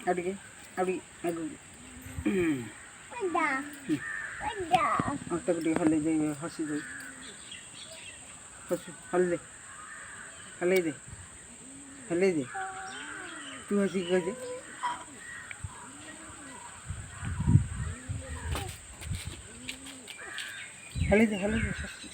ಅಡುಗೆ ಅಡುಗೆ ಅದು ତାକୁ ଟିକେ ହଲେଇ ଦେ ହସି ଦେ ହସୁ ହଲେଇ ଦେ ହଲେଇ ଦେ ତୁ ହସିକି କହିଦେ ହଲେଇ ଦେ ହସି